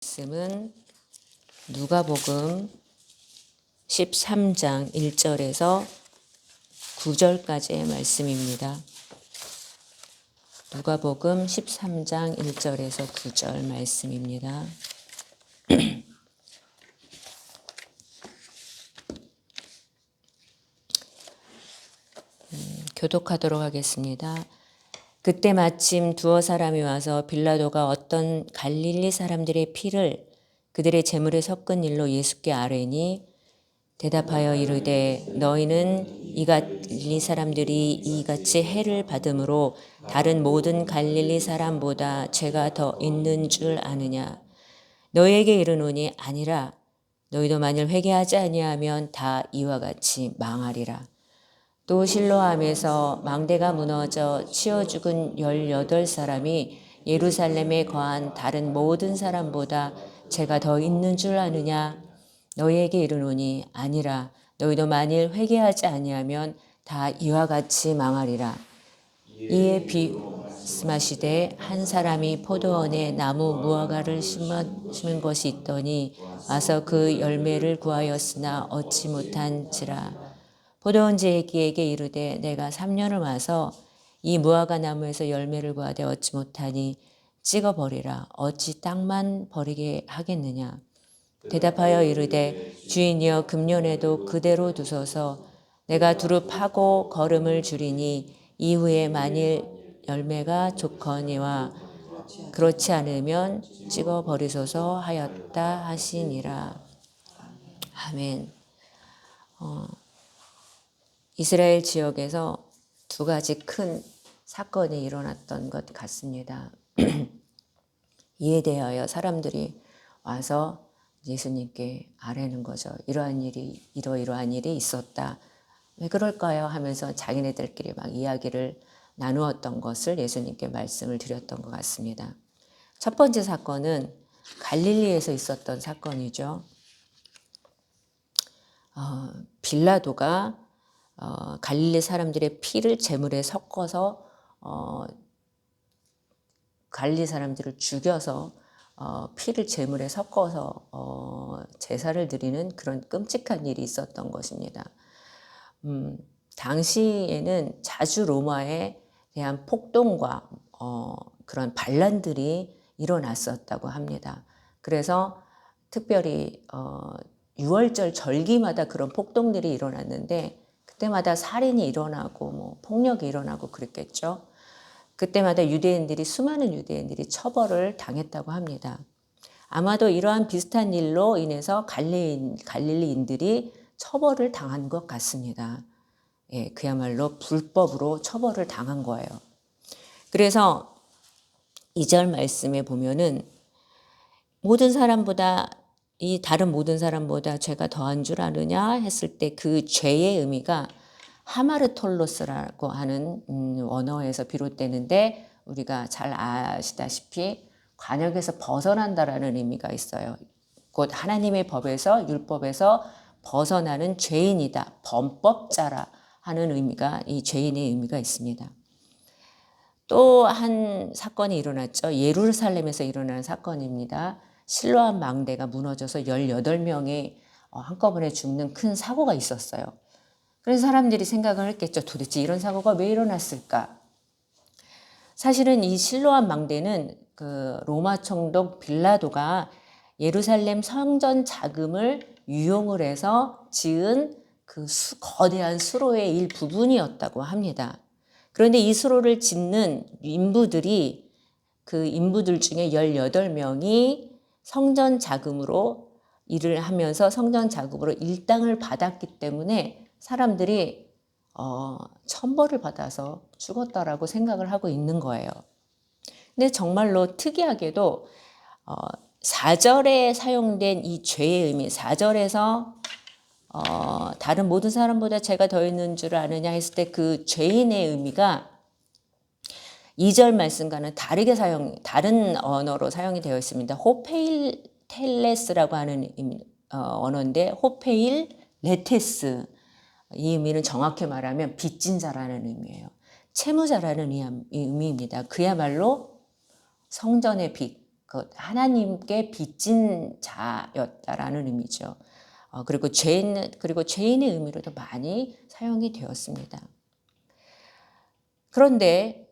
말씀은 누가복음 13장 1절에서 9절까지의 말씀입니다. 누가복음 13장 1절에서 9절 말씀입니다. 교독하도록 하겠습니다. 그때 마침 두어 사람이 와서 빌라도가 어떤 갈릴리 사람들의 피를 그들의 제물에 섞은 일로 예수께 아뢰니 대답하여 이르되 너희는 이 갈릴리 사람들이 이같이 해를 받음으로 다른 모든 갈릴리 사람보다 죄가 더 있는 줄 아느냐. 너희에게 이르노니 아니라. 너희도 만일 회개하지 아니하면 다 이와 같이 망하리라. 또 실로암에서 망대가 무너져 치어 죽은 18사람이 예루살렘에 거한 다른 모든 사람보다 죄가 더 있는 줄 아느냐. 너희에게 이르노니 아니라. 너희도 만일 회개하지 아니하면 다 이와 같이 망하리라. 이에 말씀하시되 한 사람이 포도원에 나무 무화과를 심은 것이 있더니 와서 그 열매를 구하였으나 얻지 못한지라. 포도원지에게 이르되 내가 3년을 와서 이 무화과 나무에서 열매를 구하되 얻지 못하니 찍어버리라. 어찌 땅만 버리게 하겠느냐. 대답하여 이르되 주인이여 금년에도 그대로 두소서. 내가 두루 파고 거름을 줄이니 이후에 만일 열매가 좋거니와 그렇지 않으면 찍어버리소서 하였다 하시니라. 아멘. 이스라엘 지역에서 두 가지 큰 사건이 일어났던 것 같습니다. 이에 대하여 사람들이 와서 예수님께 아뢰는 거죠. 이러한 일이 이러이러한 일이 있었다. 왜 그럴까요? 하면서 자기네들끼리 막 이야기를 나누었던 것을 예수님께 말씀을 드렸던 것 같습니다. 첫 번째 사건은 갈릴리에서 있었던 사건이죠. 빌라도가 갈릴리 사람들의 피를 제물에 섞어서 갈릴리 사람들을 죽여서 피를 제물에 섞어서 제사를 드리는 그런 끔찍한 일이 있었던 것입니다. 당시에는 자주 로마에 대한 폭동과 그런 반란들이 일어났었다고 합니다. 그래서 특별히 6월절 절기마다 그런 폭동들이 일어났는데 그때마다 살인이 일어나고 뭐 폭력이 일어나고 그랬겠죠. 그때마다 수많은 유대인들이 처벌을 당했다고 합니다. 아마도 이러한 비슷한 일로 인해서 갈릴리인들이 처벌을 당한 것 같습니다. 예, 그야말로 불법으로 처벌을 당한 거예요. 그래서 2절 말씀에 보면은 모든 사람보다 이 다른 모든 사람보다 죄가 더한 줄 아느냐 했을 때 그 죄의 의미가 하마르톨로스라고 하는 원어에서 비롯되는데 우리가 잘 아시다시피 관역에서 벗어난다라는 의미가 있어요. 곧 하나님의 법에서 율법에서 벗어나는 죄인이다. 범법자라 하는 의미가 이 죄인의 의미가 있습니다. 또 한 사건이 일어났죠. 예루살렘에서 일어난 사건입니다. 실로암 망대가 무너져서 18명이 한꺼번에 죽는 큰 사고가 있었어요. 그래서 사람들이 생각을 했겠죠. 도대체 이런 사고가 왜 일어났을까? 사실은 이 실로암 망대는 그 로마 총독 빌라도가 예루살렘 성전 자금을 유용을 해서 지은 그 거대한 수로의 일부분이었다고 합니다. 그런데 이 수로를 짓는 인부들이 그 인부들 중에 18명이 성전 자금으로 일을 하면서 성전 자금으로 일당을 받았기 때문에 사람들이 천벌을 받아서 죽었다라고 생각을 하고 있는 거예요. 근데 정말로 특이하게도 4절에 사용된 이 죄의 의미, 4절에서 다른 모든 사람보다 죄가 더 있는 줄 아느냐 했을 때 그 죄인의 의미가 2절 말씀과는 다른 언어로 사용이 되어 있습니다. 호페일텔레스라고 하는 언어인데 호페일레테스 이 의미는 정확히 말하면 빚진 자라는 의미예요. 채무자라는 의미입니다. 그야말로 성전의 빚, 그 하나님께 빚진 자였다라는 의미죠. 그리고 죄인의 의미로도 많이 사용이 되었습니다. 그런데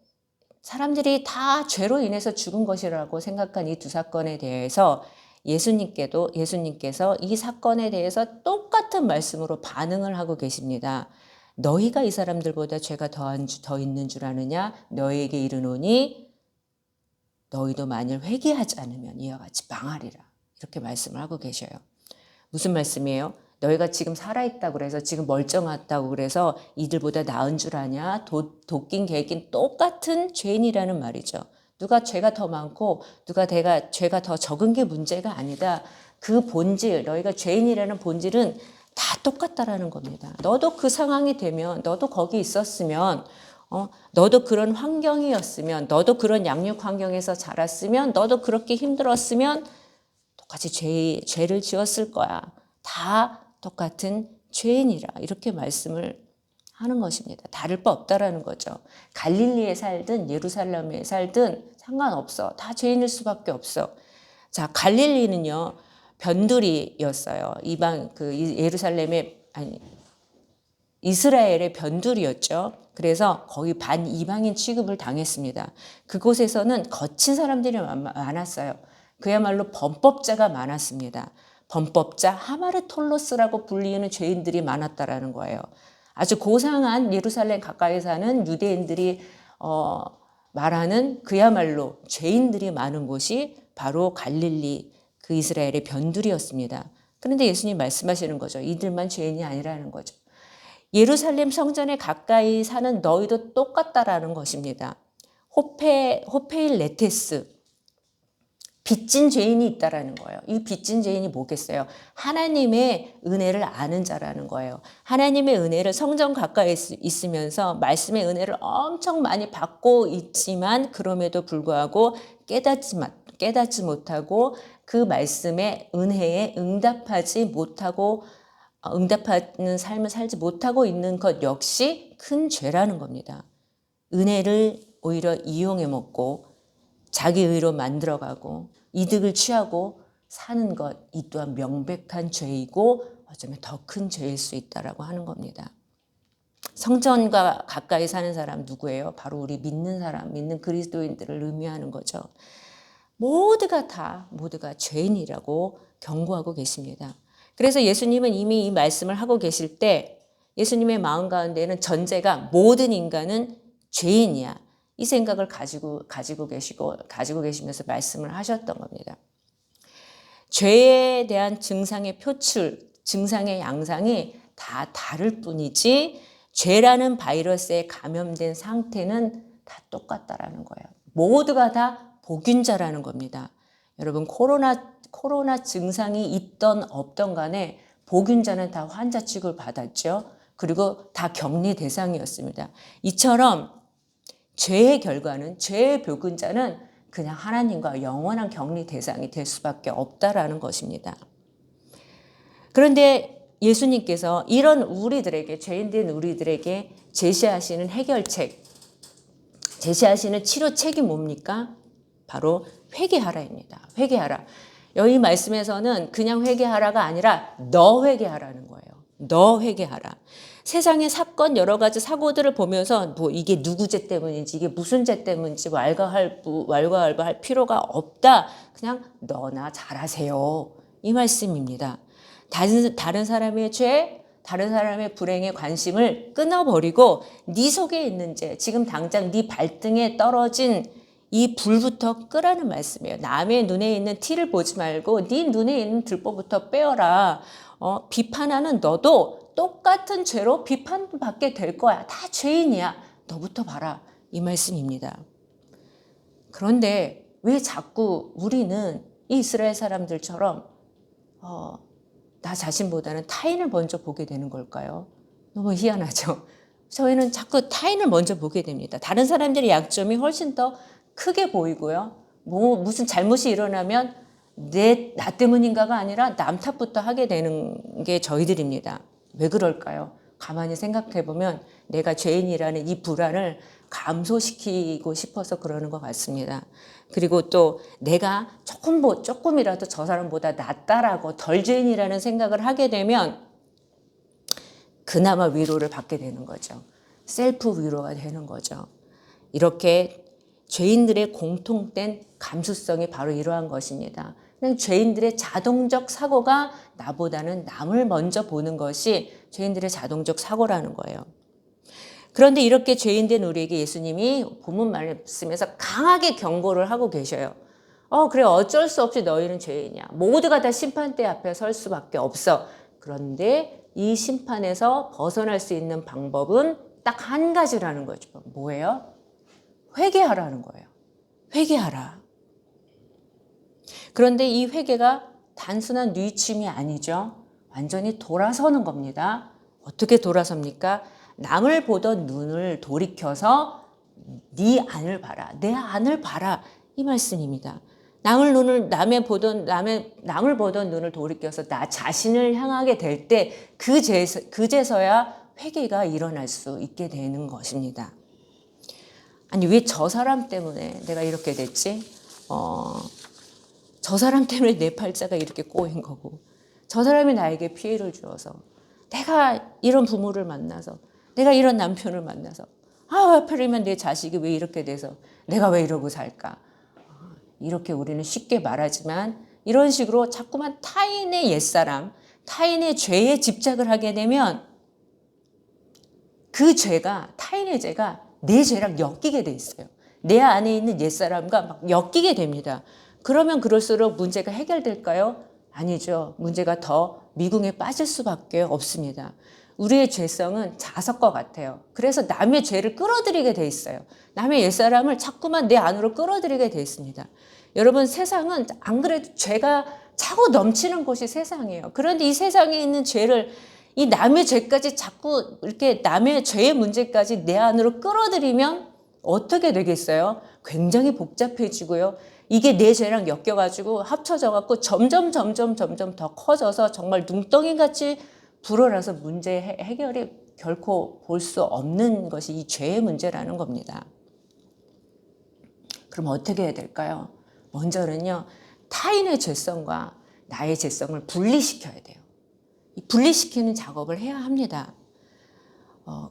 사람들이 다 죄로 인해서 죽은 것이라고 생각한 이 두 사건에 대해서 예수님께서 이 사건에 대해서 똑같은 말씀으로 반응을 하고 계십니다. 너희가 이 사람들보다 죄가 더 있는 줄 아느냐? 너희에게 이르노니 너희도 만일 회개하지 않으면 이와 같이 망하리라. 이렇게 말씀을 하고 계셔요. 무슨 말씀이에요? 너희가 지금 살아있다고 그래서 지금 멀쩡하다고 그래서 이들보다 나은 줄 아냐? 도낀 개긴 똑같은 죄인이라는 말이죠. 누가 죄가 더 많고 누가 죄가 더 적은 게 문제가 아니다. 그 본질, 너희가 죄인이라는 본질은 다 똑같다라는 겁니다. 너도 그 상황이 되면, 너도 거기 있었으면, 너도 그런 환경이었으면, 너도 그런 양육 환경에서 자랐으면, 너도 그렇게 힘들었으면 똑같이 죄를 지었을 거야. 다 똑같은 죄인이라 이렇게 말씀을 하는 것입니다. 다를 바 없다라는 거죠. 갈릴리에 살든 예루살렘에 살든 상관없어. 다 죄인일 수밖에 없어. 자, 갈릴리는요 변두리였어요. 이스라엘의 변두리였죠. 그래서 거의 반이방인 취급을 당했습니다. 그곳에서는 거친 사람들이 많았어요. 그야말로 범법자가 많았습니다. 범법자 하마르톨로스라고 불리는 죄인들이 많았다라는 거예요. 아주 고상한 예루살렘 가까이 사는 유대인들이 말하는 그야말로 죄인들이 많은 곳이 바로 갈릴리 그 이스라엘의 변두리였습니다. 그런데 예수님 말씀하시는 거죠. 이들만 죄인이 아니라는 거죠. 예루살렘 성전에 가까이 사는 너희도 똑같다라는 것입니다. 호페일레테스 빚진 죄인이 있다라는 거예요. 이 빚진 죄인이 뭐겠어요? 하나님의 은혜를 아는 자라는 거예요. 하나님의 은혜를 성전 가까이 있으면서 말씀의 은혜를 엄청 많이 받고 있지만 그럼에도 불구하고 깨닫지 못하고 그 말씀의 은혜에 응답하는 삶을 살지 못하고 있는 것 역시 큰 죄라는 겁니다. 은혜를 오히려 이용해 먹고 자기 의로 만들어가고 이득을 취하고 사는 것, 이 또한 명백한 죄이고 어쩌면 더 큰 죄일 수 있다라고 하는 겁니다. 성전과 가까이 사는 사람 누구예요? 바로 우리 믿는 사람, 믿는 그리스도인들을 의미하는 거죠. 모두가 죄인이라고 경고하고 계십니다. 그래서 예수님은 이미 이 말씀을 하고 계실 때 예수님의 마음 가운데는 전제가 모든 인간은 죄인이야. 이 생각을 가지고 계시면서 말씀을 하셨던 겁니다. 죄에 대한 증상의 표출, 증상의 양상이 다 다를 뿐이지 죄라는 바이러스에 감염된 상태는 다 똑같다라는 거예요. 모두가 다 복균자라는 겁니다. 여러분 코로나 증상이 있던 없던 간에 복균자는 다 환자 취급을 받았죠. 그리고 다 격리 대상이었습니다. 이처럼 죄의 결과는 죄의 복균자는 그냥 하나님과 영원한 격리 대상이 될 수밖에 없다라는 것입니다. 그런데 예수님께서 이런 우리들에게 죄인된 우리들에게 제시하시는 해결책, 제시하시는 치료책이 뭡니까? 바로 회개하라입니다. 회개하라. 여기 말씀에서는 그냥 회개하라가 아니라 너 회개하라는 거예요. 너 회개하라. 세상의 사건 여러 가지 사고들을 보면서 뭐 이게 누구 죄 때문인지 이게 무슨 죄 때문인지 왈가왈부할 필요가 없다. 그냥 너나 잘하세요. 이 말씀입니다. 다른 사람의 죄, 다른 사람의 불행에 관심을 끊어버리고 네 속에 있는 죄, 지금 당장 네 발등에 떨어진 이 불부터 끄라는 말씀이에요. 남의 눈에 있는 티를 보지 말고 네 눈에 있는 들보부터 빼어라. 비판하는 너도 똑같은 죄로 비판받게 될 거야. 다 죄인이야. 너부터 봐라. 이 말씀입니다. 그런데 왜 자꾸 우리는 이 이스라엘 사람들처럼 나 자신보다는 타인을 먼저 보게 되는 걸까요? 너무 희한하죠. 저희는 자꾸 타인을 먼저 보게 됩니다. 다른 사람들의 약점이 훨씬 더 크게 보이고요. 무슨 잘못이 일어나면 나 때문인가가 아니라 남 탓부터 하게 되는 게 저희들입니다. 왜 그럴까요? 가만히 생각해 보면 내가 죄인이라는 이 불안을 감소시키고 싶어서 그러는 것 같습니다. 그리고 또 내가 조금이라도 저 사람보다 낫다라고 덜 죄인이라는 생각을 하게 되면 그나마 위로를 받게 되는 거죠. 셀프 위로가 되는 거죠. 이렇게 죄인들의 공통된 감수성이 바로 이러한 것입니다. 그냥 죄인들의 자동적 사고가 나보다는 남을 먼저 보는 것이 죄인들의 자동적 사고라는 거예요. 그런데 이렇게 죄인된 우리에게 예수님이 본문 말씀에서 강하게 경고를 하고 계셔요. 그래, 어쩔 수 없이 너희는 죄인이야. 모두가 다 심판대 앞에 설 수밖에 없어. 그런데 이 심판에서 벗어날 수 있는 방법은 딱 한 가지라는 거죠. 뭐예요? 회개하라는 거예요. 회개하라. 그런데 이 회개가 단순한 뉘우침이 아니죠. 완전히 돌아서는 겁니다. 어떻게 돌아섭니까? 남을 보던 눈을 돌이켜서 네 안을 봐라. 내 안을 봐라. 이 말씀입니다. 남을 보던 눈을 돌이켜서 나 자신을 향하게 될 때 그제서야 회개가 일어날 수 있게 되는 것입니다. 아니, 왜 저 사람 때문에 내가 이렇게 됐지? 저 사람 때문에 내 팔자가 이렇게 꼬인 거고, 저 사람이 나에게 피해를 주어서, 내가 이런 부모를 만나서, 내가 이런 남편을 만나서, 하필이면 내 자식이 왜 이렇게 돼서 내가 왜 이러고 살까? 이렇게 우리는 쉽게 말하지만 이런 식으로 자꾸만 타인의 옛사람, 타인의 죄에 집착을 하게 되면 그 죄가, 타인의 죄가 내 죄랑 엮이게 돼 있어요. 내 안에 있는 옛사람과 막 엮이게 됩니다. 그러면 그럴수록 문제가 해결될까요? 아니죠. 문제가 더 미궁에 빠질 수밖에 없습니다. 우리의 죄성은 자석과 같아요. 그래서 남의 죄를 끌어들이게 돼 있어요. 남의 옛사람을 자꾸만 내 안으로 끌어들이게 돼 있습니다. 여러분, 세상은 안 그래도 죄가 차고 넘치는 곳이 세상이에요. 그런데 이 세상에 있는 죄를, 이 남의 죄까지 자꾸 이렇게 남의 죄의 문제까지 내 안으로 끌어들이면 어떻게 되겠어요? 굉장히 복잡해지고요. 이게 내 죄랑 엮여가지고 합쳐져갖고 점점 더 커져서 정말 눈덩이같이 불어나서 문제 해결이 결코 볼 수 없는 것이 이 죄의 문제라는 겁니다. 그럼 어떻게 해야 될까요? 먼저는요, 타인의 죄성과 나의 죄성을 분리시켜야 돼요. 이 분리시키는 작업을 해야 합니다.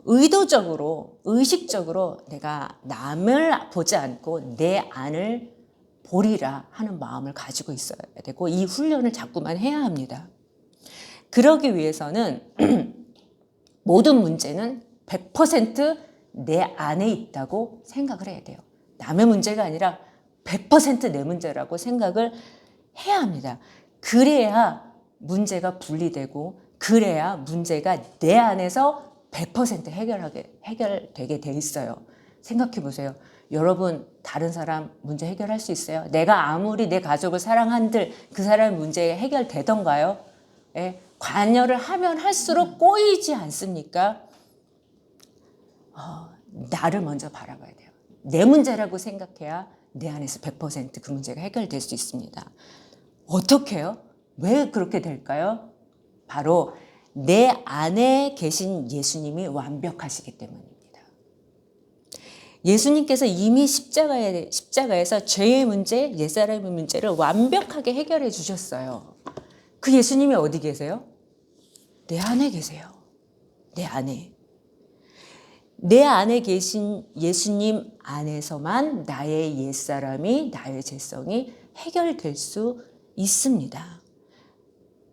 의식적으로 내가 남을 보지 않고 내 안을 보리라 하는 마음을 가지고 있어야 되고, 이 훈련을 자꾸만 해야 합니다. 그러기 위해서는 모든 문제는 100% 내 안에 있다고 생각을 해야 돼요. 남의 문제가 아니라 100% 내 문제라고 생각을 해야 합니다. 그래야 문제가 분리되고, 그래야 문제가 내 안에서 100% 해결되게 돼 있어요. 생각해 보세요. 여러분, 다른 사람 문제 해결할 수 있어요? 내가 아무리 내 가족을 사랑한들 그 사람의 문제 해결되던가요? 예, 관여를 하면 할수록 꼬이지 않습니까? 나를 먼저 바라봐야 돼요. 내 문제라고 생각해야 내 안에서 100% 그 문제가 해결될 수 있습니다. 어떻게 해요? 왜 그렇게 될까요? 바로 내 안에 계신 예수님이 완벽하시기 때문입니다. 예수님께서 이미 십자가에서 죄의 문제, 옛사람의 문제를 완벽하게 해결해 주셨어요. 그 예수님이 어디 계세요? 내 안에 계세요. 내 안에. 내 안에 계신 예수님 안에서만 나의 옛사람이, 나의 죄성이 해결될 수 있습니다.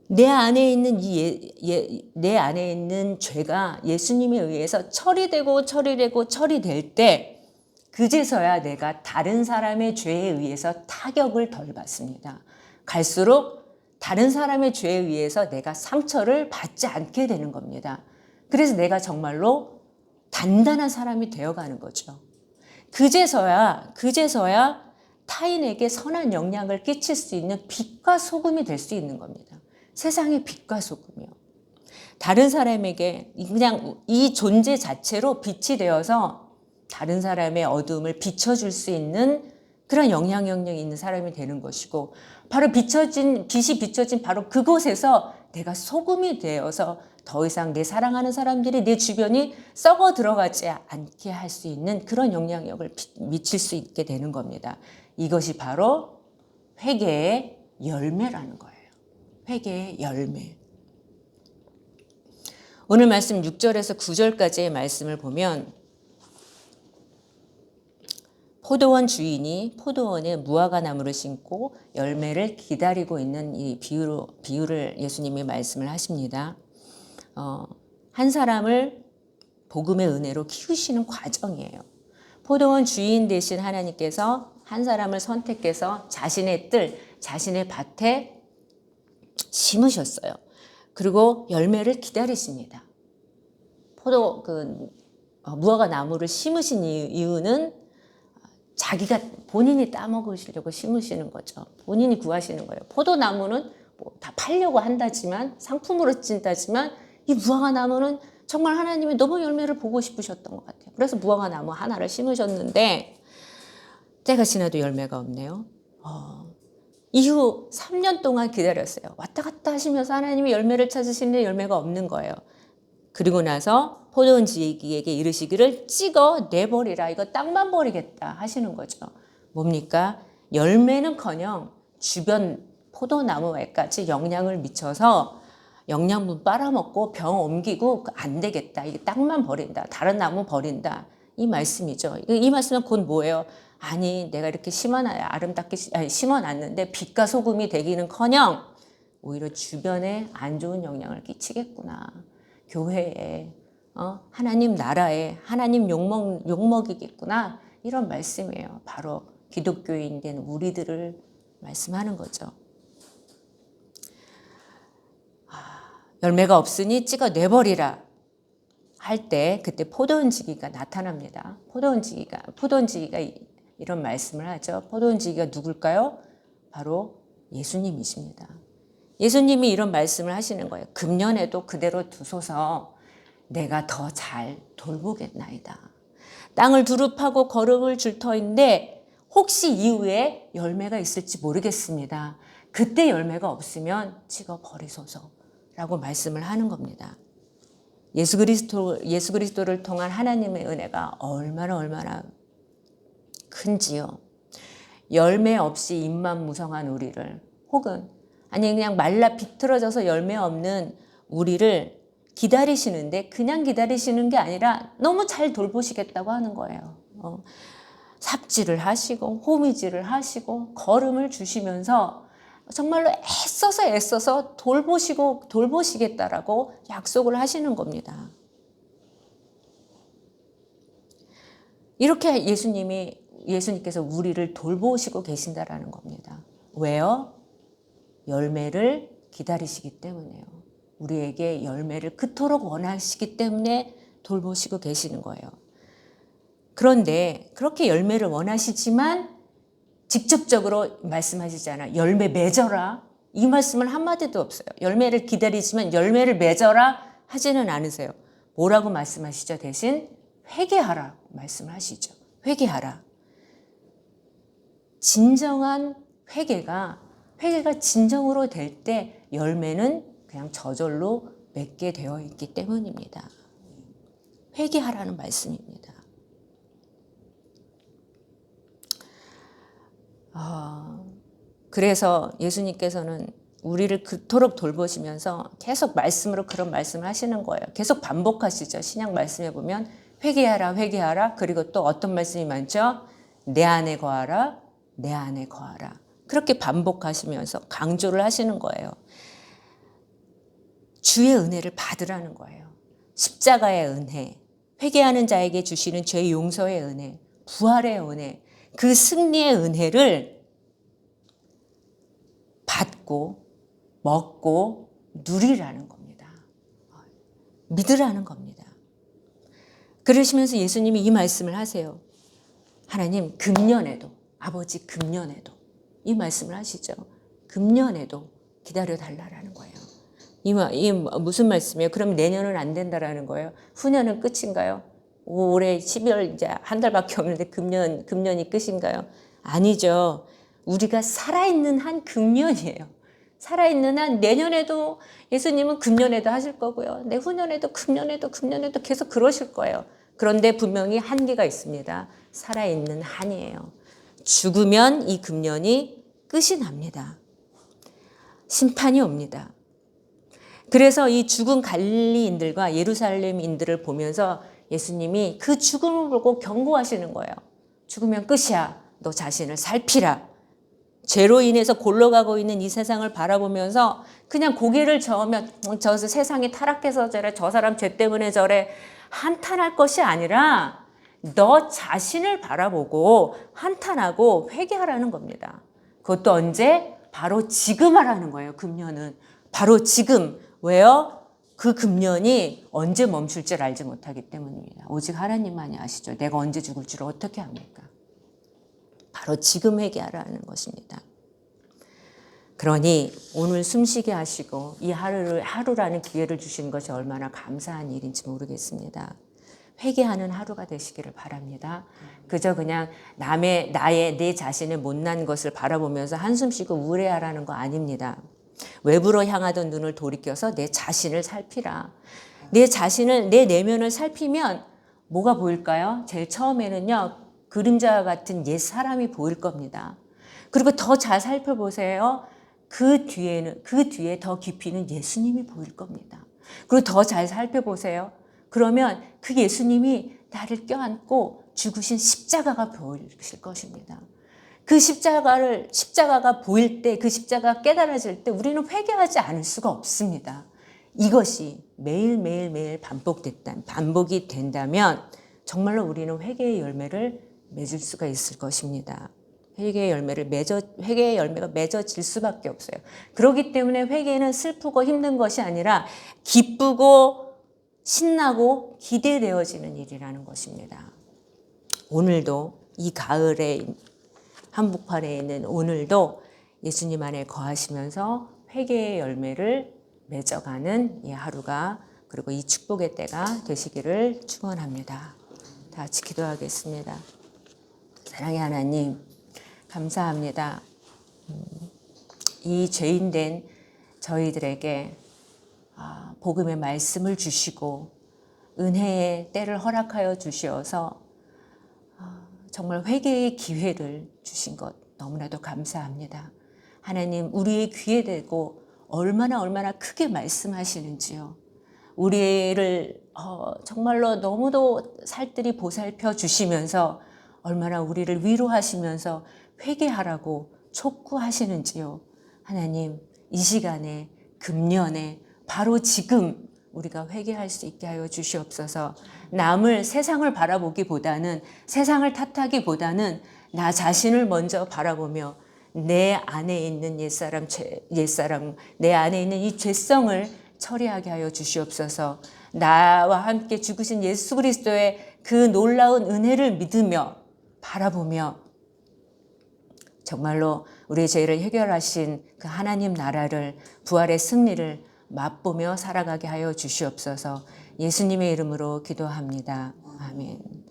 내 안에 있는 내 안에 있는 죄가 예수님에 의해서 처리될 때, 그제서야 내가 다른 사람의 죄에 의해서 타격을 덜 받습니다. 갈수록 다른 사람의 죄에 의해서 내가 상처를 받지 않게 되는 겁니다. 그래서 내가 정말로 단단한 사람이 되어가는 거죠. 그제서야 타인에게 선한 영향을 끼칠 수 있는 빛과 소금이 될 수 있는 겁니다. 세상의 빛과 소금이요. 다른 사람에게 그냥 이 존재 자체로 빛이 되어서 다른 사람의 어두움을 비춰줄 수 있는 그런 영향력이 있는 사람이 되는 것이고, 바로 빛이 비춰진 바로 그곳에서 내가 소금이 되어서 더 이상 내 사랑하는 사람들이 내 주변이 썩어 들어가지 않게 할 수 있는 그런 영향력을 미칠 수 있게 되는 겁니다. 이것이 바로 회개의 열매라는 거예요. 회개의 열매. 오늘 말씀 6절에서 9절까지의 말씀을 보면 포도원 주인이 포도원에 무화과 나무를 심고 열매를 기다리고 있는 이 비유를 예수님이 말씀을 하십니다. 한 사람을 복음의 은혜로 키우시는 과정이에요. 포도원 주인 되신 하나님께서 한 사람을 선택해서 자신의 뜰, 자신의 밭에 심으셨어요. 그리고 열매를 기다리십니다. 무화과 나무를 심으신 이유는 자기가 본인이 따먹으시려고 심으시는 거죠. 본인이 구하시는 거예요. 포도나무는 뭐 다 팔려고 한다지만, 상품으로 찐다지만, 이 무화과 나무는 정말 하나님이 너무 열매를 보고 싶으셨던 것 같아요. 그래서 무화과 나무 하나를 심으셨는데 때가 지나도 열매가 없네요. 이후 3년 동안 기다렸어요. 왔다 갔다 하시면서 하나님이 열매를 찾으시는데 열매가 없는 거예요. 그리고 나서 포도원 주인에게 이르시기를 찍어 내버리라. 이거 땅만 버리겠다 하시는 거죠. 뭡니까? 열매는커녕 주변 포도나무에까지 영향을 미쳐서 영양분 빨아먹고 병 옮기고 안 되겠다. 이게 땅만 버린다. 다른 나무 버린다. 이 말씀이죠. 이 말씀은 곧 뭐예요? 아니 내가 이렇게 아름답게 심어놨는데 빛과 소금이 되기는커녕 오히려 주변에 안 좋은 영향을 끼치겠구나. 교회에 하나님 나라에 하나님 욕먹이겠구나. 이런 말씀이에요. 바로 기독교인 된 우리들을 말씀하는 거죠. 열매가 없으니 찍어 내버리라 할 때 그때 포도원지기가 나타납니다. 포도원지기가 이런 말씀을 하죠. 포도원지기가 누굴까요? 바로 예수님이십니다. 예수님이 이런 말씀을 하시는 거예요. 금년에도 그대로 두소서 내가 더 잘 돌보겠나이다. 땅을 두릅하고 거름을 줄 터인데 혹시 이후에 열매가 있을지 모르겠습니다. 그때 열매가 없으면 찍어 버리소서라고 말씀을 하는 겁니다. 예수 그리스도를 통한 하나님의 은혜가 얼마나 큰지요. 열매 없이 입만 무성한 우리를 혹은 아니 그냥 말라 비틀어져서 열매 없는 우리를 기다리시는데 그냥 기다리시는 게 아니라 너무 잘 돌보시겠다고 하는 거예요. 삽질을 하시고 호미질을 하시고 거름을 주시면서 정말로 애써서 돌보시겠다라고 약속을 하시는 겁니다. 이렇게 예수님께서 우리를 돌보시고 계신다라는 겁니다. 왜요? 열매를 기다리시기 때문에요. 우리에게 열매를 그토록 원하시기 때문에 돌보시고 계시는 거예요. 그런데 그렇게 열매를 원하시지만 직접적으로 말씀하시잖아요. 열매 맺어라. 이 말씀은 한마디도 없어요. 열매를 기다리지만 열매를 맺어라 하지는 않으세요. 뭐라고 말씀하시죠? 대신 회개하라 말씀하시죠. 회개하라. 진정한 회개가 진정으로 될 때 열매는 그냥 저절로 맺게 되어 있기 때문입니다. 회개하라는 말씀입니다. 그래서 예수님께서는 우리를 그토록 돌보시면서 계속 말씀으로 그런 말씀을 하시는 거예요. 계속 반복하시죠. 신약 말씀에 보면 회개하라. 그리고 또 어떤 말씀이 많죠? 내 안에 거하라. 내 안에 거하라. 그렇게 반복하시면서 강조를 하시는 거예요. 주의 은혜를 받으라는 거예요. 십자가의 은혜, 회개하는 자에게 주시는 죄 용서의 은혜, 부활의 은혜, 그 승리의 은혜를 받고 먹고 누리라는 겁니다. 믿으라는 겁니다. 그러시면서 예수님이 이 말씀을 하세요. 하나님 금년에도 아버지 금년에도 이 말씀을 하시죠. 금년에도 기다려달라는 거예요. 이 무슨 말씀이에요? 그럼 내년은 안 된다라는 거예요? 후년은 끝인가요? 올해 12월 이제 한 달밖에 없는데 금년이 끝인가요? 아니죠. 우리가 살아있는 한 금년이에요. 살아있는 한 내년에도 예수님은 금년에도 하실 거고요. 내후년에도 금년에도 계속 그러실 거예요. 그런데 분명히 한계가 있습니다. 살아있는 한이에요. 죽으면 이 금년이 끝이 납니다. 심판이 옵니다. 그래서 이 죽은 갈릴리인들과 예루살렘인들을 보면서 예수님이 그 죽음을 보고 경고하시는 거예요. 죽으면 끝이야. 너 자신을 살피라. 죄로 인해서 골러가고 있는 이 세상을 바라보면서 그냥 고개를 저으면 저 세상이 타락해서 저래, 저 사람 죄 때문에 저래 한탄할 것이 아니라 너 자신을 바라보고 한탄하고 회개하라는 겁니다. 그것도 언제? 바로 지금 하라는 거예요. 금년은. 바로 지금. 왜요? 그 금년이 언제 멈출 줄 알지 못하기 때문입니다. 오직 하나님만이 아시죠. 내가 언제 죽을 줄 어떻게 합니까? 바로 지금 회개하라는 것입니다. 그러니 오늘 숨쉬게 하시고 이 하루라는 기회를 주시는 것이 얼마나 감사한 일인지 모르겠습니다. 회개하는 하루가 되시기를 바랍니다. 그저 그냥 내 자신의 못난 것을 바라보면서 한숨 쉬고 우울해하라는 거 아닙니다. 외부로 향하던 눈을 돌이켜서 내 자신을 살피라. 내 자신을, 내 내면을 살피면 뭐가 보일까요? 제일 처음에는요, 그림자와 같은 옛 사람이 보일 겁니다. 그리고 더 잘 살펴보세요. 그 뒤에 더 깊이는 예수님이 보일 겁니다. 그리고 더 잘 살펴보세요. 그러면 그 예수님이 나를 껴안고 죽으신 십자가가 보이실 것입니다. 그 십자가가 보일 때, 그 십자가가 깨달아질 때 우리는 회개하지 않을 수가 없습니다. 이것이 매일 반복이 된다면 정말로 우리는 회개의 열매를 맺을 수가 있을 것입니다. 회개의 열매가 맺어질 수밖에 없어요. 그렇기 때문에 회개는 슬프고 힘든 것이 아니라 기쁘고 신나고 기대되어지는 일이라는 것입니다. 오늘도 이 가을에 한복판에 있는 오늘도 예수님 안에 거하시면서 회개의 열매를 맺어가는 이 하루가 그리고 이 축복의 때가 되시기를 축원합니다. 다 같이 기도하겠습니다. 사랑의 하나님, 감사합니다. 이 죄인된 저희들에게 복음의 말씀을 주시고 은혜의 때를 허락하여 주시어서 정말 회개의 기회를 주신 것 너무나도 감사합니다. 하나님, 우리의 귀에 대고 얼마나 크게 말씀하시는지요. 우리를 정말로 너무도 살뜰히 보살펴 주시면서 얼마나 우리를 위로하시면서 회개하라고 촉구하시는지요. 하나님, 이 시간에 금년에 바로 지금 우리가 회개할 수 있게 하여 주시옵소서. 남을 세상을 바라보기보다는 세상을 탓하기보다는 나 자신을 먼저 바라보며 내 안에 있는 옛사람 내 안에 있는 이 죄성을 처리하게 하여 주시옵소서. 나와 함께 죽으신 예수 그리스도의 그 놀라운 은혜를 믿으며 바라보며 정말로 우리의 죄를 해결하신 그 하나님 나라를 부활의 승리를 맛보며 살아가게 하여 주시옵소서. 예수님의 이름으로 기도합니다. 아멘.